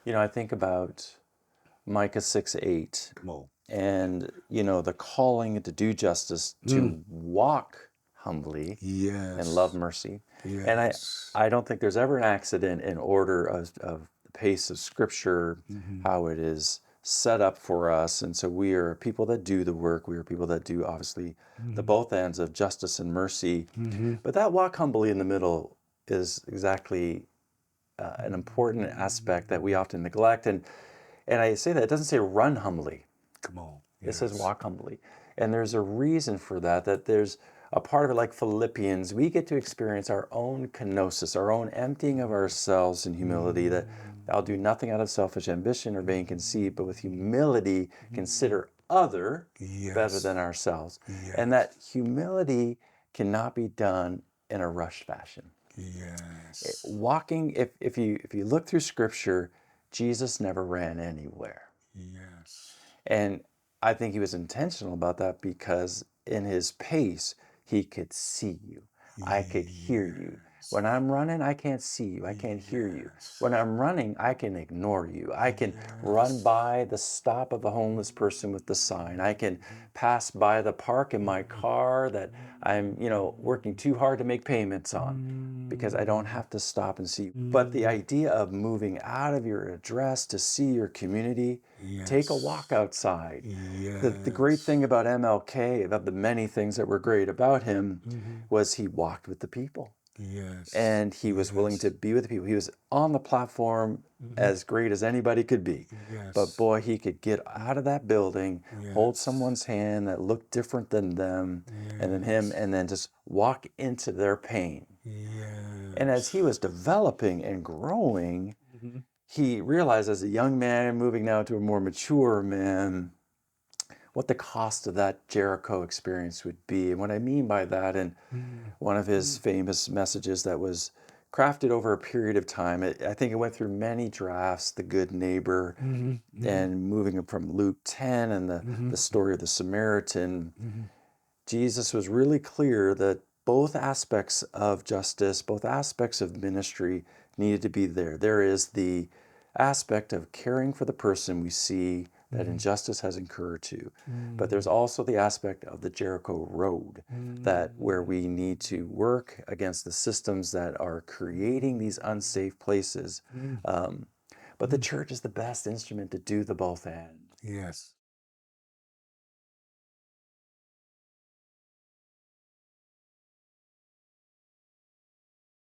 I think about Micah 6:8 Come on. and, the calling to do justice, Mm. to walk humbly and love Yes. mercy. And Yes. I don't think there's ever an accident in order of the pace of Scripture, Mm-hmm. how it is set up for us. And so we are people that do the work. We are people that do, obviously, the Mm-hmm. both ends of justice and mercy. Mm-hmm. But that walk humbly in the middle is exactly an important aspect that we often neglect. And I say that, it doesn't say run humbly. Come on. It says Yes. walk humbly. And there's a reason for that, that there's a part of it, like Philippians, we get to experience our own kenosis, our own emptying of ourselves in humility, that I'll do nothing out of selfish ambition or vain conceit, but with humility consider other better Yes. than ourselves. And Yes. that humility cannot be done in a rushed fashion. Yes. Walking, if you look through Scripture, Jesus never ran anywhere. Yes. And I think he was intentional about that because in his pace, he could see you. I could hear you. Yes. When I'm running, I can't see you. I can't hear you. Yes. When I'm running, I can ignore you. I can run Yes. by the stop of a homeless person with the sign. I can pass by the park in my car that I'm, working too hard to make payments on, because I don't have to stop and see. But the idea of moving out of your address to see your community, take a walk Yes. outside. The great Yes. thing about MLK, of the many things that were great about him, was he walked with the people. Yes. And he was willing to Yes. be with the people. He was on the platform as great as anybody could be. But Yes. boy, he could get out of that building, hold Yes. someone's hand that looked different than them and than him, Yes. and then just walk into their pain. And as he Yes. was developing and growing, Mhm. he realized, as a young man moving now to a more mature man, what the cost of that Jericho experience would be. And what I mean by that, and Mm. one of his Mm. famous messages that was crafted over a period of time, I think it went through many drafts, the good neighbor, Mhm. Mhm. and moving from Luke 10 and the Mhm. story of the Samaritan. Mhm. Jesus was really clear that both aspects of justice, both aspects of ministry needed to be there. There is the aspect of caring for the person we see that Mhm. injustice has incurred to, but there's Mm. also the aspect of the Jericho Road, that where we need Mm. to work against the systems that are creating these unsafe places. Mm. Um, but the Mm. church is the best instrument to do the both and. Yes.